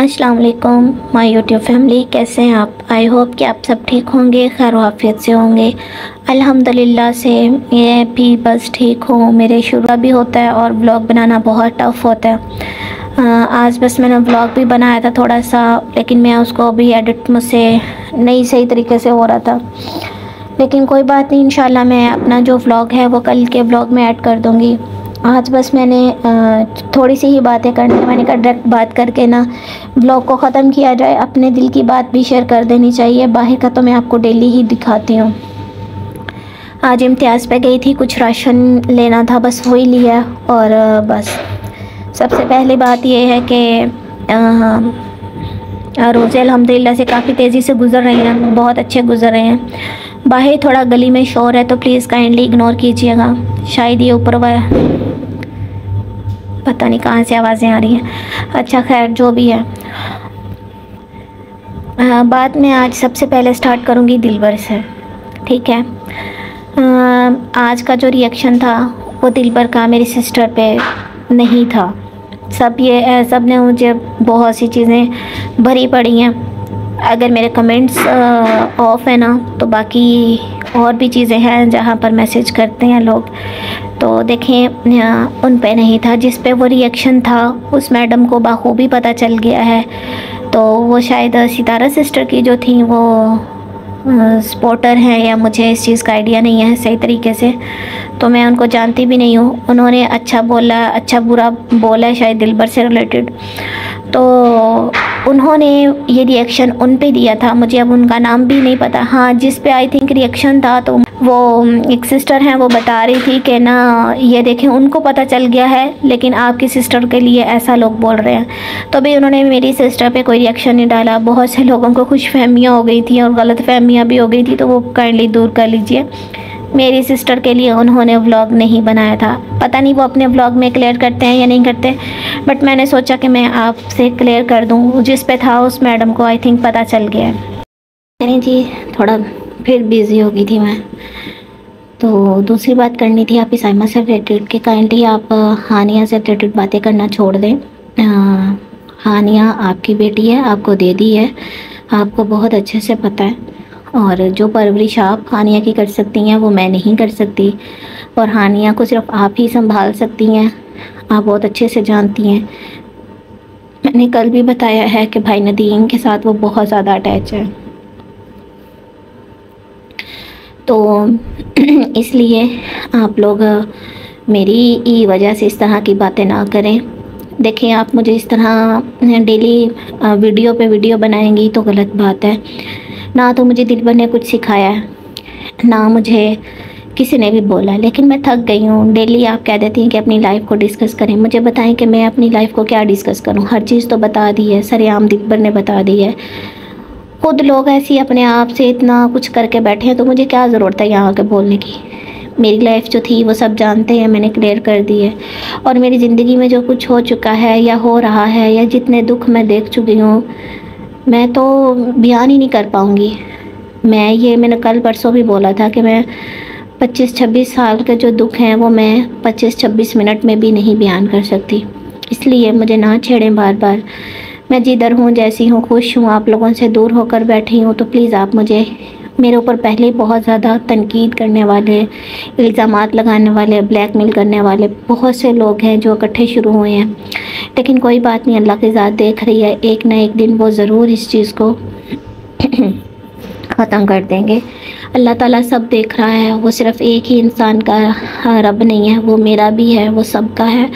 अस्सलाम वालेकुम my YouTube family, कैसे हैं आप। आई होप कि आप सब ठीक होंगे, खैर आफियत से होंगे। अल्हम्दुलिल्लाह से मैं भी बस ठीक हूँ। मेरे शुरू भी होता है और ब्लॉग बनाना बहुत टफ़ होता है। आज बस मैंने ब्लॉग भी बनाया था थोड़ा सा, लेकिन मैं उसको अभी एडिट मुझसे नहीं सही तरीके से हो रहा था, लेकिन कोई बात नहीं, इंशाल्लाह मैं अपना जो व्लॉग है वो कल के व्लॉग में ऐड कर दूँगी। आज बस मैंने थोड़ी सी ही बातें करनी है। मैंने कहा डायरेक्ट बात करके ना ब्लॉग को ख़त्म किया जाए, अपने दिल की बात भी शेयर कर देनी चाहिए। बाहर का तो मैं आपको डेली ही दिखाती हूँ। आज इम्तियाज़ पे गई थी, कुछ राशन लेना था, बस वही लिया। और बस सबसे पहली बात ये है कि रोज़े अल्हम्दुलिल्लाह से काफ़ी तेज़ी से गुज़र रहे हैं, बहुत अच्छे गुज़र रहे हैं। बाहर थोड़ा गली में शोर है तो प्लीज़ काइंडली इग्नोर कीजिएगा। शायद ये ऊपर पता नहीं कहाँ से आवाज़ें आ रही हैं। अच्छा खैर जो भी है, बात मैं आज सबसे पहले स्टार्ट करूँगी दिलबर से, ठीक है। आज का जो रिएक्शन था वो दिलबर का मेरी सिस्टर पे नहीं था। सब ने मुझे बहुत सी चीज़ें भरी पड़ी हैं। अगर मेरे कमेंट्स ऑफ है ना, तो बाकी और भी चीज़ें हैं जहाँ पर मैसेज करते हैं लोग, तो देखें उन पे नहीं था। जिस पे वो रिएक्शन था उस मैडम को बाखूबी पता चल गया है। तो वो शायद सितारा सिस्टर की जो थी वो सपोर्टर हैं, या मुझे इस चीज़ का आइडिया नहीं है सही तरीके से, तो मैं उनको जानती भी नहीं हूँ। उन्होंने अच्छा बोला, अच्छा बुरा बोला है शायद दिलबर से रिलेटेड, तो उन्होंने ये रिएक्शन उन पे दिया था। मुझे अब उनका नाम भी नहीं पता। हाँ, जिस पे आई थिंक रिएक्शन था, तो वो एक सिस्टर हैं, वो बता रही थी कि ना ये देखें उनको पता चल गया है, लेकिन आपकी सिस्टर के लिए ऐसा लोग बोल रहे हैं। तो भी उन्होंने मेरी सिस्टर पे कोई रिएक्शन नहीं डाला। बहुत से लोगों को खुशफहमियाँ हो गई थी और गलत फहमियाँ भी हो गई थी, तो वो काइंडली दूर कर लीजिए। मेरी सिस्टर के लिए उन्होंने व्लॉग नहीं बनाया था। पता नहीं वो अपने व्लॉग में क्लियर करते हैं या नहीं करते, बट मैंने सोचा कि मैं आपसे क्लियर कर दूं। जिस पे था उस मैडम को आई थिंक पता चल गया है। नहीं जी, थोड़ा फिर बिज़ी हो गई थी मैं। तो दूसरी बात करनी थी आपकी साइमा से रिलेटेड, कि काइंडली आप हानिया से रिलेटेड बातें करना छोड़ दें। हानिया आपकी बेटी है, आपको दे दी है, आपको बहुत अच्छे से पता है। और जो परवरिश आप हानिया की कर सकती हैं वो मैं नहीं कर सकती, और हानिया को सिर्फ आप ही संभाल सकती हैं, आप बहुत अच्छे से जानती हैं। मैंने कल भी बताया है कि भाई नदीम के साथ वो बहुत ज़्यादा अटैच है, तो इसलिए आप लोग मेरी वजह से इस तरह की बातें ना करें। देखें, आप मुझे इस तरह डेली वीडियो पे वीडियो बनाएंगी तो गलत बात है। ना तो मुझे दिलबर ने कुछ सिखाया है, ना मुझे किसी ने भी बोला, लेकिन मैं थक गई हूँ। डेली आप कह देती हैं कि अपनी लाइफ को डिस्कस करें। मुझे बताएं कि मैं अपनी लाइफ को क्या डिस्कस करूँ। हर चीज़ तो बता दी है, सरेआम दिलबर ने बता दी है। खुद लोग ऐसी अपने आप से इतना कुछ करके बैठे हैं, तो मुझे क्या ज़रूरत है यहाँ के बोलने की। मेरी लाइफ जो थी वो सब जानते हैं, मैंने क्लियर कर दी है। और मेरी ज़िंदगी में जो कुछ हो चुका है या हो रहा है, या जितने दुख मैं देख चुकी हूँ, मैं तो बयान ही नहीं कर पाऊँगी। मैंने कल परसों भी बोला था कि मैं 25-26 साल के जो दुख हैं वो मैं 25-26 मिनट में भी नहीं बयान कर सकती। इसलिए मुझे ना छेड़ें बार बार। मैं जिधर हूँ, जैसी हूँ, खुश हूँ, आप लोगों से दूर होकर बैठी हूँ, तो प्लीज़ आप मेरे ऊपर पहले बहुत ज़्यादा तनकीद करने वाले, इल्ज़ामात लगाने वाले, ब्लैकमेल करने वाले बहुत से लोग हैं जो इकट्ठे शुरू हुए हैं। लेकिन कोई बात नहीं, अल्लाह की ज़ात देख रही है, एक ना एक दिन वो ज़रूर इस चीज़ को ख़त्म कर देंगे। अल्लाह ताला सब देख रहा है। वो सिर्फ़ एक ही इंसान का रब नहीं है, वो मेरा भी है, वो सबका है,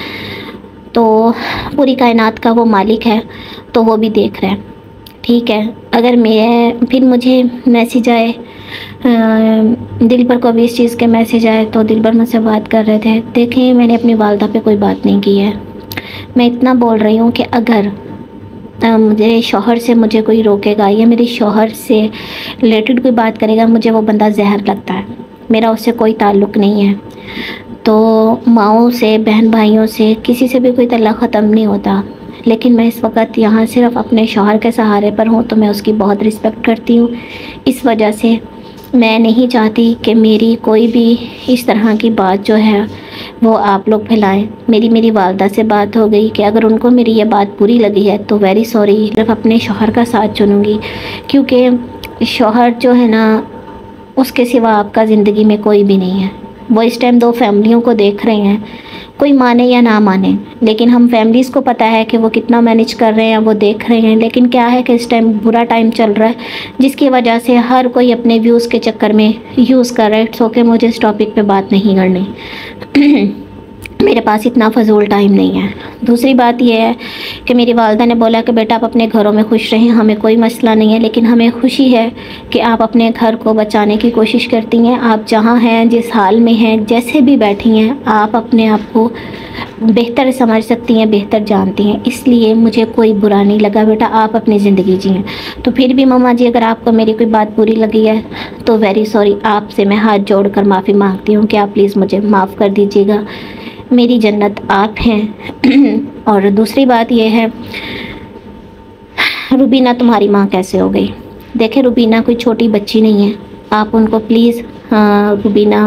तो पूरी कायनात का वो मालिक है, तो वो भी देख रहा है, ठीक है। अगर फिर मुझे मैसेज आए, दिलबर को भी इस चीज़ के मैसेज आए, तो दिलबर मुझसे बात कर रहे थे। देखें, मैंने अपनी वालदा पे कोई बात नहीं की है। मैं इतना बोल रही हूँ कि अगर मेरे शौहर से मुझे कोई रोकेगा या मेरे शौहर से रिलेटेड कोई बात करेगा, मुझे वो बंदा जहर लगता है। मेरा उससे कोई ताल्लुक़ नहीं है। तो माओं से, बहन भाइयों से, किसी से भी कोई ताल्लुक़ ख़त्म नहीं होता। लेकिन मैं इस वक्त यहाँ सिर्फ अपने शौहर के सहारे पर हूँ, तो मैं उसकी बहुत रिस्पेक्ट करती हूँ। इस वजह से मैं नहीं चाहती कि मेरी कोई भी इस तरह की बात जो है वो आप लोग फैलाएं। मेरी वालदा से बात हो गई कि अगर उनको मेरी ये बात बुरी लगी है तो वेरी सॉरी, सिर्फ अपने शौहर का साथ चुनूँगी, क्योंकि शौहर जो है ना, उसके सिवा आपका ज़िंदगी में कोई भी नहीं है। वो इस टाइम 2 फैमिलियों को देख रहे हैं, कोई माने या ना माने, लेकिन हम फैमिलीज़ को पता है कि वो कितना मैनेज कर रहे हैं, वो देख रहे हैं। लेकिन क्या है कि इस टाइम बुरा टाइम चल रहा है, जिसकी वजह से हर कोई अपने व्यूज़ के चक्कर में यूज़ कर रहा है। इट्स ओके, मुझे इस टॉपिक पे बात नहीं करनी मेरे पास इतना फजूल टाइम नहीं है। दूसरी बात यह है कि मेरी वालदा ने बोला कि बेटा आप अपने घरों में खुश रहें, हमें कोई मसला नहीं है, लेकिन हमें खुशी है कि आप अपने घर को बचाने की कोशिश करती हैं। आप जहाँ हैं, जिस हाल में हैं, जैसे भी बैठी हैं, आप अपने आप को बेहतर समझ सकती हैं, बेहतर जानती हैं, इसलिए मुझे कोई बुरा नहीं लगा। बेटा आप अपनी ज़िंदगी जिएँ। तो फिर भी मम्मा जी, अगर आपको मेरी कोई बात बुरी लगी है तो वेरी सॉरी, आपसे मैं हाथ जोड़कर माफ़ी मांगती हूँ कि आप प्लीज़ मुझे माफ़ कर दीजिएगा। मेरी जन्नत आप हैं। और दूसरी बात यह है, रुबीना तुम्हारी माँ कैसे हो गई? देखें, रुबीना कोई छोटी बच्ची नहीं है। आप उनको प्लीज़ रुबीना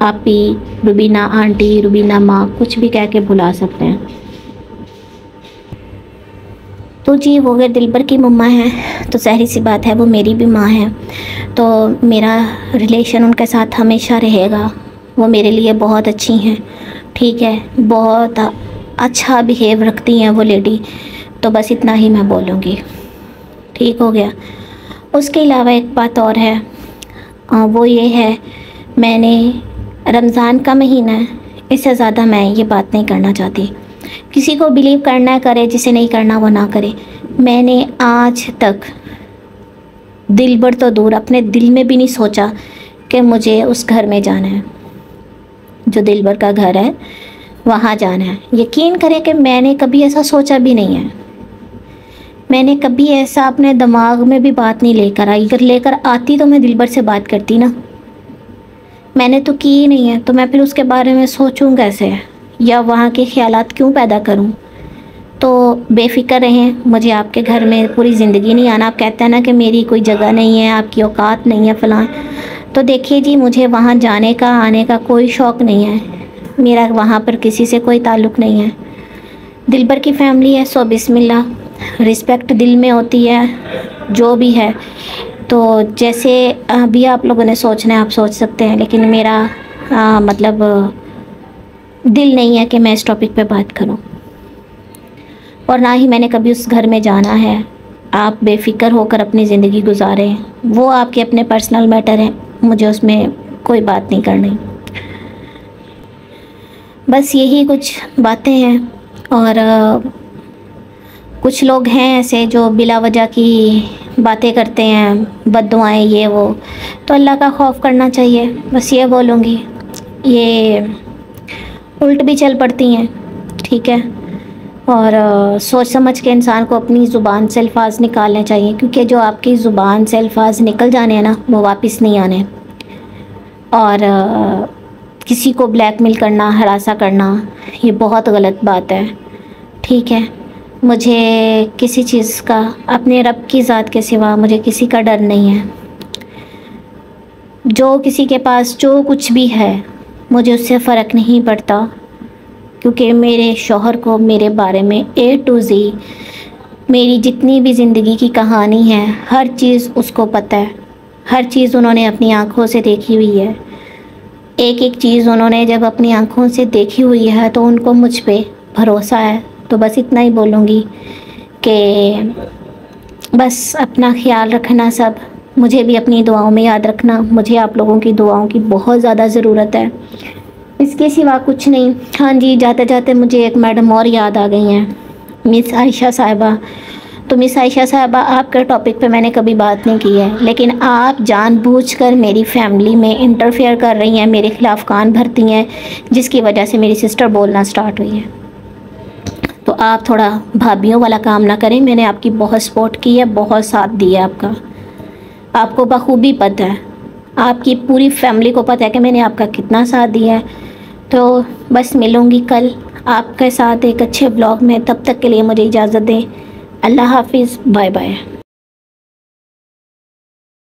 आपी, रुबीना आंटी, रुबीना माँ, कुछ भी कह के बुला सकते हैं। तो जी, वो अगर दिलबर की मम्मा है तो ज़ाहिर सी बात है वो मेरी भी माँ है, तो मेरा रिलेशन उनके साथ हमेशा रहेगा। वो मेरे लिए बहुत अच्छी हैं, ठीक है, बहुत अच्छा बिहेव रखती हैं वो लेडी। तो बस इतना ही मैं बोलूँगी, ठीक हो गया। उसके अलावा एक बात और है, वो ये है, मैंने रमज़ान का महीना है, इससे ज़्यादा मैं ये बात नहीं करना चाहती। किसी को बिलीव करना है करे, जिसे नहीं करना वो ना करे। मैंने आज तक दिलबर तो दूर, अपने दिल में भी नहीं सोचा कि मुझे उस घर में जाना है, जो दिलबर का घर है वहाँ जाना है। यकीन करें कि मैंने कभी ऐसा सोचा भी नहीं है। मैंने कभी ऐसा अपने दिमाग में भी बात नहीं लेकर आई। अगर लेकर आती तो मैं दिलबर से बात करती ना, मैंने तो की ही नहीं है, तो मैं फिर उसके बारे में सोचूं कैसे, या वहाँ के ख्यालात क्यों पैदा करूँ। तो बेफ़िक्र रहें, मुझे आपके घर में पूरी ज़िंदगी नहीं आना। आप कहते हैं ना कि मेरी कोई जगह नहीं है, आपकी औकात नहीं है फ़लाँ, तो देखिए जी, मुझे वहाँ जाने का, आने का कोई शौक़ नहीं है। मेरा वहाँ पर किसी से कोई ताल्लुक़ नहीं है। दिलबर की फ़ैमिली है, सो बिस्मिल्लाह, रिस्पेक्ट दिल में होती है जो भी है। तो जैसे अभी आप लोगों ने सोचना है आप सोच सकते हैं, लेकिन मेरा मतलब दिल नहीं है कि मैं इस टॉपिक पे बात करूं, और ना ही मैंने कभी उस घर में जाना है। आप बेफ़िक्र होकर अपनी ज़िंदगी गुजारें, वो आपके अपने पर्सनल मैटर हैं, मुझे उसमें कोई बात नहीं करनी। बस यही कुछ बातें हैं। और कुछ लोग हैं ऐसे जो बिला वजह की बातें करते हैं, बद्दुआएं, ये वो, तो अल्लाह का खौफ करना चाहिए, बस ये बोलूँगी। ये उल्ट भी चल पड़ती हैं, ठीक है, और सोच समझ के इंसान को अपनी ज़ुबान से अल्फाज निकालने चाहिए, क्योंकि जो आपकी ज़ुबान से अल्फाज निकल जाने हैं ना, वो वापस नहीं आने। और किसी को ब्लैकमेल करना, हरासा करना, ये बहुत गलत बात है, ठीक है। मुझे किसी चीज़ का, अपने रब की ज़ात के सिवा मुझे किसी का डर नहीं है। जो किसी के पास जो कुछ भी है, मुझे उससे फ़र्क नहीं पड़ता, क्योंकि मेरे शौहर को मेरे बारे में A to Z, मेरी जितनी भी ज़िंदगी की कहानी है, हर चीज़ उसको पता है। हर चीज़ उन्होंने अपनी आँखों से देखी हुई है। एक एक चीज़ उन्होंने जब अपनी आँखों से देखी हुई है तो उनको मुझ पे भरोसा है। तो बस इतना ही बोलूँगी कि बस अपना ख्याल रखना सब, मुझे भी अपनी दुआओं में याद रखना। मुझे आप लोगों की दुआओं की बहुत ज़्यादा ज़रूरत है, इसके सिवा कुछ नहीं। हाँ जी, जाते जाते मुझे एक मैडम और याद आ गई हैं, मिस आयशा साहिबा। तो मिस आयशा साहिबा, आपके टॉपिक पे मैंने कभी बात नहीं की है, लेकिन आप जानबूझकर मेरी फैमिली में इंटरफेयर कर रही हैं, मेरे ख़िलाफ़ कान भरती हैं, जिसकी वजह से मेरी सिस्टर बोलना स्टार्ट हुई है। तो आप थोड़ा भाभियों वाला काम ना करें। मैंने आपकी बहुत सपोर्ट की है, बहुत साथ दिया आपका, आपको बखूबी पता है, आपकी पूरी फैमिली को पता है कि मैंने आपका कितना साथ दिया है। तो बस मिलूँगी कल आपके साथ एक अच्छे ब्लॉग में, तब तक के लिए मुझे इजाज़त दें। अल्लाह हाफिज़, बाय बाय।